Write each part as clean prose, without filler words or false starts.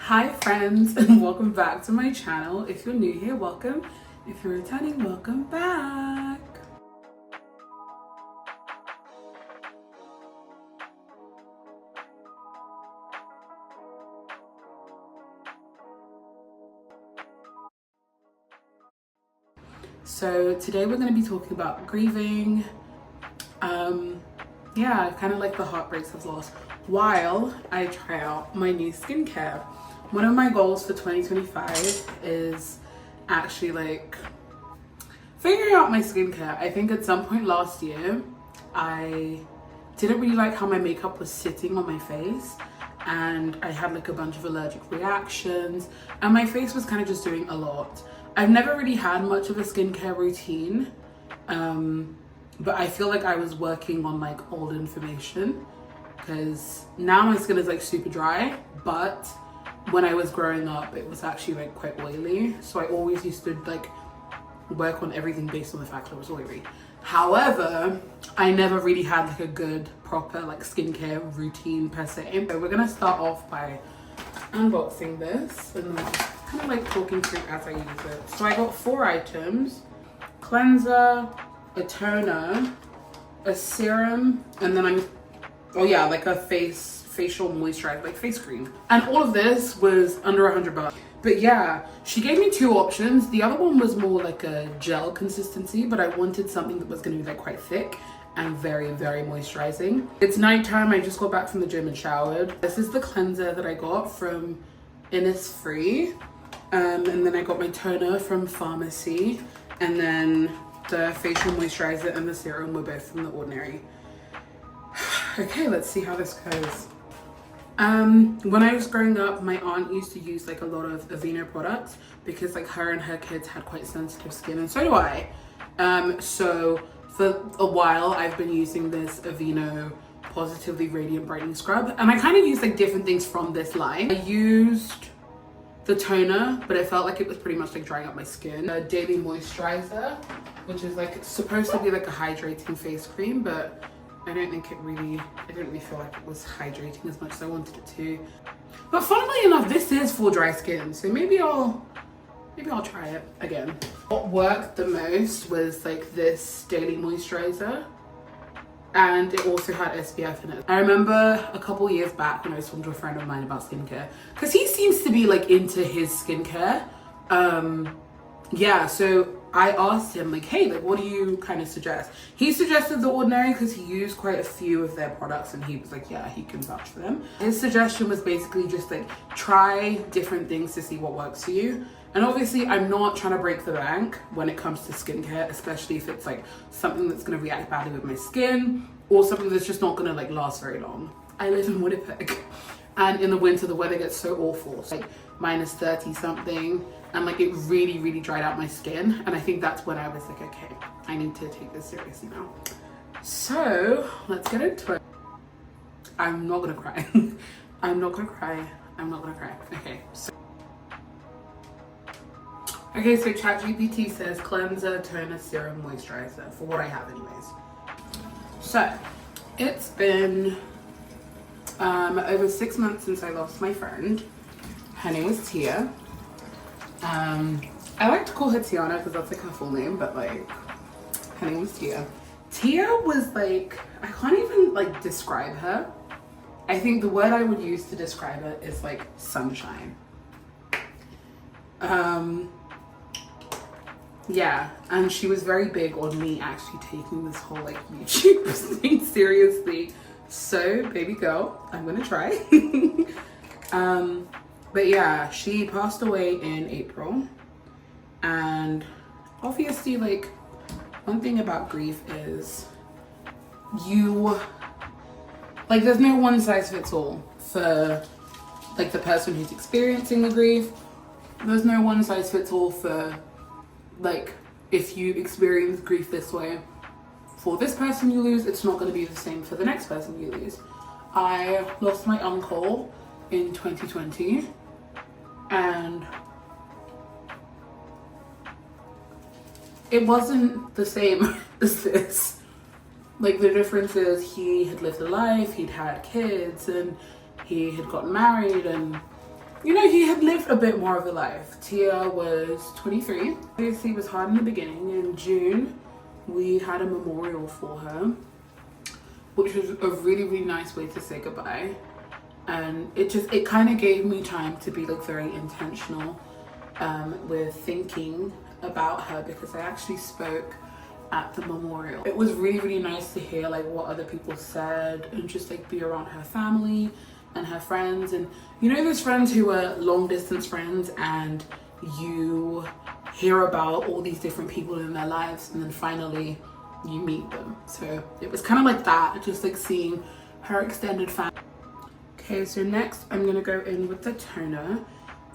Hi friends, and welcome back to my channel. If you're new here, welcome. If you're returning, welcome back. So today we're going to be talking about grieving, yeah, kind of like the heartbreaks of loss while I try out my new skincare. One of my goals for 2025 is actually like figuring out my skincare. I think at some point last year, I didn't really like how my makeup was sitting on my face, and I had like a bunch of allergic reactions, and my face was kind of just doing a lot. I've never really had much of a skincare routine, but I feel like I was working on like old information, because now my skin is like super dry, but when I was growing up it was actually like quite oily, so I always used to like work on everything based on the fact that it was oily. However, I never really had like a good proper like skincare routine per se. So we're gonna start off by unboxing this and then just kind of like talking through as I use it. So I got 4 items: cleanser, a toner, a serum, and then like a facial moisturizer, like face cream. And all of this was under $100. But yeah, she gave me 2 options. The other one was more like a gel consistency, but I wanted something that was gonna be like quite thick and very, very moisturizing. It's nighttime, I just got back from the gym and showered. This is the cleanser that I got from Innisfree. And then I got my toner from Pharmacy. And then the facial moisturizer and the serum were both from The Ordinary. Okay, let's see how this goes. When I was growing up, my aunt used to use like a lot of Aveeno products because like her and her kids had quite sensitive skin, and so do I. So for a while I've been using this Aveeno Positively Radiant Brightening Scrub, and I kind of used like different things from this line. I used the toner, but I felt like it was pretty much like drying up my skin. A daily moisturizer, which is like supposed to be like a hydrating face cream, but I didn't really feel like it was hydrating as much as I wanted it to. But funnily enough, this is for dry skin, so maybe I'll try it again. What worked the most was like this daily moisturizer, and it also had SPF in it. I remember a couple years back when I was talking to a friend of mine about skincare, because he seems to be like into his skincare. Yeah, so I asked him like, hey, like what do you kind of suggest? He suggested The Ordinary because he used quite a few of their products, and he was like, yeah, he can vouch for them. His suggestion was basically just like try different things to see what works for you. And obviously I'm not trying to break the bank when it comes to skincare, especially if it's like something that's going to react badly with my skin or something that's just not going to like last very long. I live in Winnipeg, and in the winter the weather gets so awful. It's like minus 30 something, and like it really, really dried out my skin. And I think that's when I was like, okay, I need to take this seriously now. So let's get into it. I'm not gonna cry. I'm not gonna cry. I'm not gonna cry. Okay, so ChatGPT says cleanser, toner, serum, moisturizer, for what I have anyways. So it's been over 6 months since I lost my friend. Her name was Tia. I like to call her Tiana because that's like her full name, but like her name was Tia. Tia was like, I can't even like describe her. I think the word I would use to describe her is like sunshine. Yeah, and she was very big on me actually taking this whole like YouTube thing seriously. So baby girl, I'm gonna try. But yeah, she passed away in April, and obviously like one thing about grief is there's no one size fits all for like the person who's experiencing the grief. There's no one size fits all for like if you experience grief this way, for this person you lose, it's not going to be the same for the next person you lose. I lost my uncle in 2020, and it wasn't the same as this. Like the difference is he had lived a life, he'd had kids, and he had gotten married, and you know, he had lived a bit more of a life. Tia was 23. Obviously it was hard in the beginning. In June, we had a memorial for her, which was a really nice way to say goodbye. And it kind of gave me time to be like very intentional with thinking about her, because I actually spoke at the memorial. It was really nice to hear like what other people said and just like be around her family and her friends. And you know, those friends who are long distance friends and you hear about all these different people in their lives and then finally you meet them. So it was kind of like that, just like seeing her extended family. Okay, so next I'm gonna go in with the toner.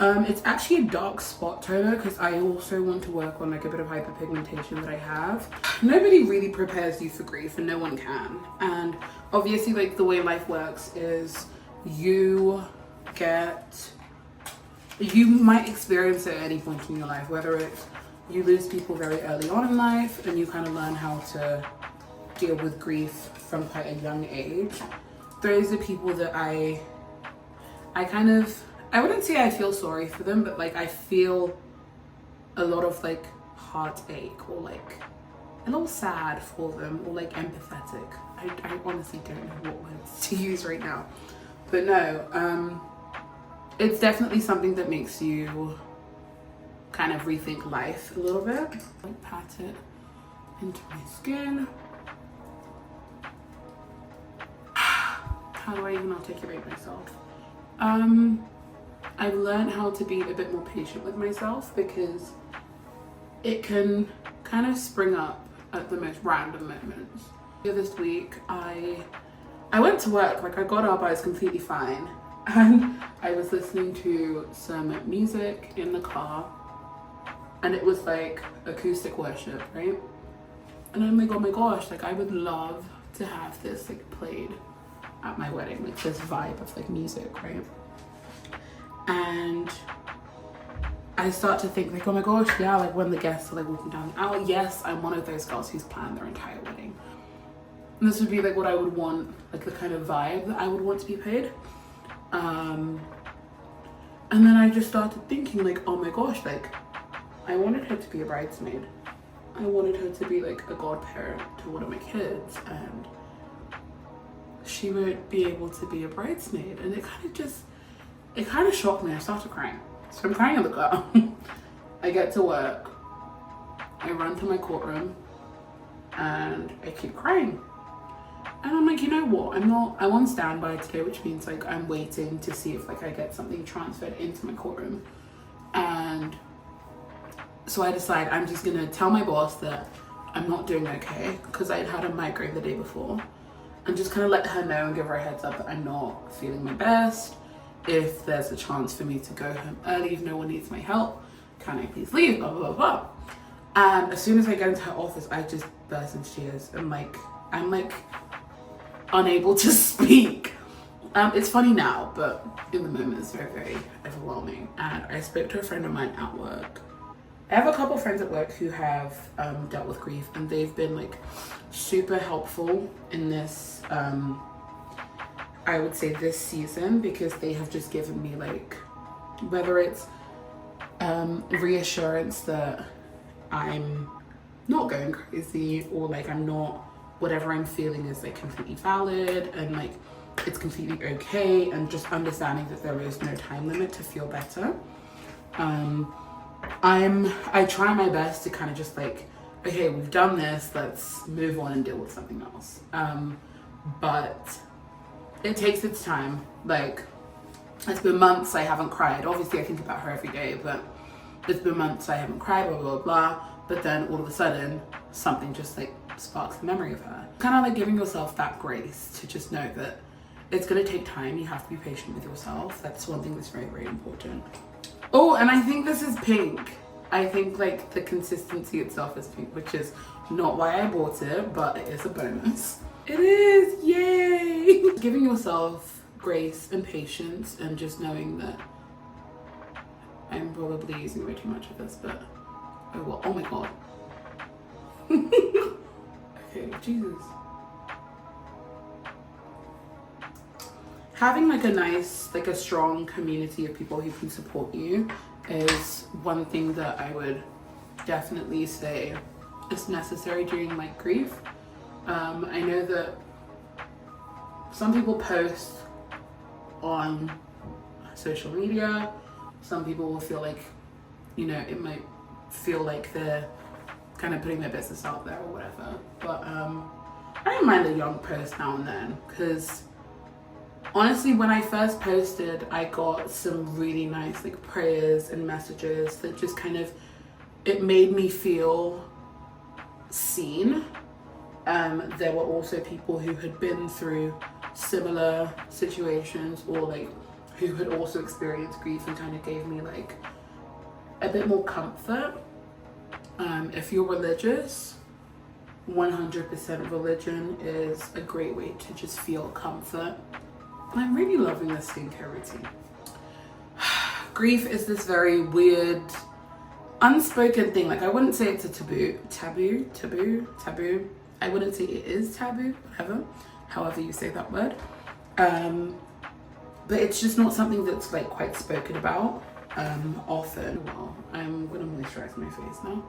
It's actually a dark spot toner because I also want to work on like a bit of hyperpigmentation that I have. Nobody really prepares you for grief, and no one can. And obviously like the way life works is you might experience it at any point in your life, whether it's you lose people very early on in life and you kind of learn how to deal with grief from quite a young age. Those are people that I wouldn't say I feel sorry for them, but like I feel a lot of like heartache or like a little sad for them, or like empathetic. I honestly don't know what words to use right now. But no, it's definitely something that makes you kind of rethink life a little bit. Like pat it into my skin. How do I even articulate myself? I've learned how to be a bit more patient with myself, because it can kind of spring up at the most random moments. This week I went to work, like I got up, I was completely fine, and I was listening to some music in the car, and it was like acoustic worship, right? And I'm like, oh my gosh, like I would love to have this like played at my wedding, like this vibe of like music, right? And I start to think like, oh my gosh, yeah, like when the guests are like walking down the aisle, yes, I'm one of those girls who's planned their entire wedding. And this would be like what I would want, like the kind of vibe that I would want to be paid. And then I just started thinking like, oh my gosh, like I wanted her to be a bridesmaid. I wanted her to be like a godparent to one of my kids, and she would be able to be a bridesmaid. And it kind of shocked me. I started crying. So I'm crying in the car. I get to work, I run to my courtroom, and I keep crying. And I'm like, you know what? I'm on standby today, which means like I'm waiting to see if like I get something transferred into my courtroom. And so I decide I'm just gonna tell my boss that I'm not doing okay, because I'd had a migraine the day before, and just kind of let her know and give her a heads up that I'm not feeling my best. If there's a chance for me to go home early, if no one needs my help, can I please leave, blah, blah, blah. And as soon as I get into her office, I just burst into tears, and like, I'm like unable to speak. It's funny now, but in the moment it's very overwhelming. And I spoke to a friend of mine at work. I have a couple friends at work who have dealt with grief, and they've been like super helpful in this, I would say this season, because they have just given me like, whether it's reassurance that I'm not going crazy, or like I'm not, whatever I'm feeling is like completely valid and like it's completely okay, and just understanding that there is no time limit to feel better. I try my best to kind of just like, okay, we've done this, let's move on and deal with something else. But it takes its time. Like, it's been months I haven't cried. Obviously I think about her every day, but it's been months I haven't cried, blah, blah, blah. But then all of a sudden, something just like sparks the memory of her. Kind of like giving yourself that grace to just know that it's gonna take time. You have to be patient with yourself. That's one thing that's very important. Oh, and I think this is pink. I think like the consistency itself is pink, which is not why I bought it, but it is a bonus. It is, yay! Giving yourself grace and patience, and just knowing that I'm probably using way too much of this, but oh well, oh my god. Okay, Jesus. having like a nice, like a strong community of people who can support you is one thing that I would definitely say is necessary during like grief. I know that some people post on social media, some people will feel like, you know, it might feel like they're kind of putting their business out there or whatever, but I don't mind a young post now and then, because honestly, when I first posted, I got some really nice like prayers and messages that just kind of, it made me feel seen. There were also people who had been through similar situations, or like who had also experienced grief, and kind of gave me like a bit more comfort. If you're religious, 100% religion is a great way to just feel comfort. And I'm really loving this skincare routine. Grief is this very weird, unspoken thing. Like, I wouldn't say it's a taboo. I wouldn't say it is taboo, however you say that word. But it's just not something that's like quite spoken about often. Well, I'm gonna moisturize my face now.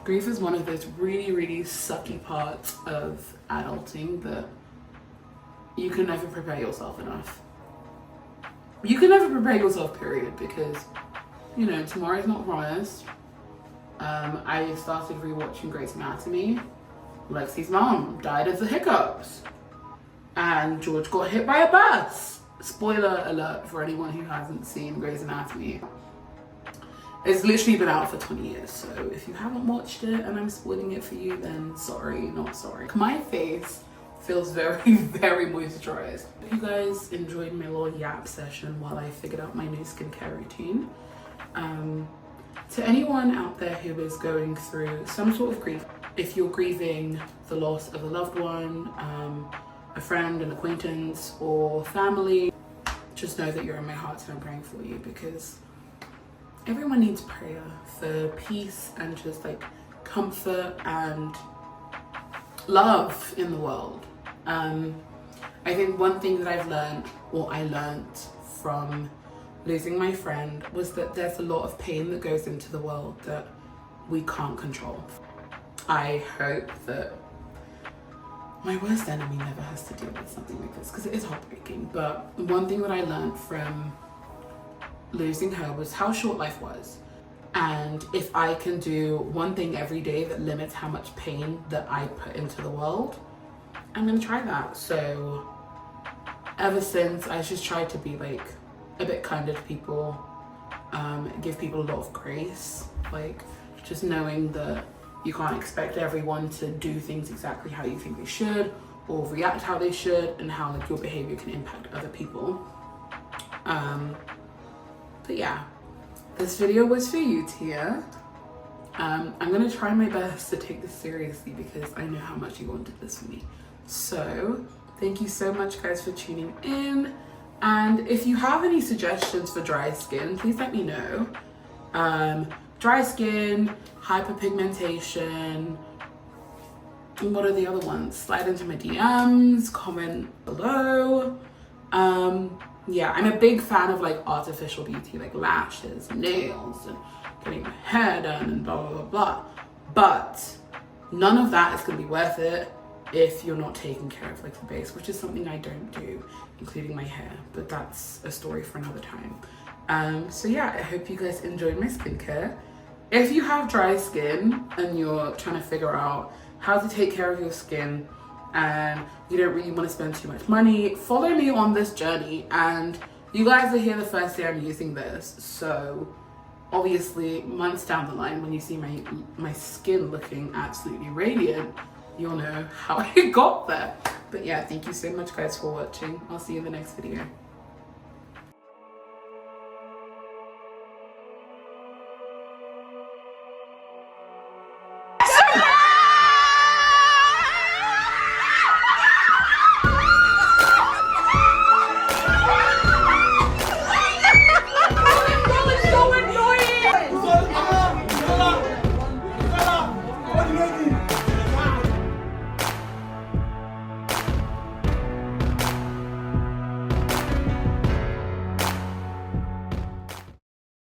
Grief is one of those really, really sucky parts of adulting that you can never prepare yourself enough. You can never prepare yourself, period, because, you know, tomorrow's not promised. I started rewatching Grey's Anatomy. Lexi's mom died of the hiccups, and George got hit by a bus. Spoiler alert for anyone who hasn't seen Grey's Anatomy. It's literally been out for 20 years, so if you haven't watched it and I'm spoiling it for you, then sorry, not sorry. My face feels very, very moisturized. If you guys enjoyed my little yap session while I figured out my new skincare routine, to anyone out there who is going through some sort of grief, if you're grieving the loss of a loved one, a friend, an acquaintance, or family, just know that you're in my heart and I'm praying for you, because everyone needs prayer for peace and just like comfort and love in the world. I think one thing that I've learned, or I learned from losing my friend, was that there's a lot of pain that goes into the world that we can't control. I hope that my worst enemy never has to deal with something like this, because it is heartbreaking. But one thing that I learned from losing her was how short life was. And if I can do one thing every day that limits how much pain that I put into the world, I'm gonna try that. So ever since, I just tried to be like a bit kinder to people, give people a lot of grace, like just knowing that you can't expect everyone to do things exactly how you think they should, or react how they should, and how like your behavior can impact other people. But yeah, this video was for you, Tia. I'm gonna try my best to take this seriously, because I know how much you wanted this for me. So thank you so much, guys, for tuning in. And if you have any suggestions for dry skin, please let me know. Dry skin, hyperpigmentation, and what are the other ones? Slide into my DMs, comment below. Yeah, I'm a big fan of like artificial beauty, like lashes, nails, and getting my hair done and blah, blah, blah, blah. But none of that is gonna be worth it if you're not taking care of like the base, which is something I don't do, including my hair, but that's a story for another time. So yeah, I hope you guys enjoyed my skincare. If you have dry skin and you're trying to figure out how to take care of your skin and you don't really want to spend too much money, follow me on this journey. And you guys are here the first day I'm using this, so obviously months down the line, when you see my skin looking absolutely radiant, you'll know how I got there. But yeah, thank you so much, guys, for watching. I'll see you in the next video.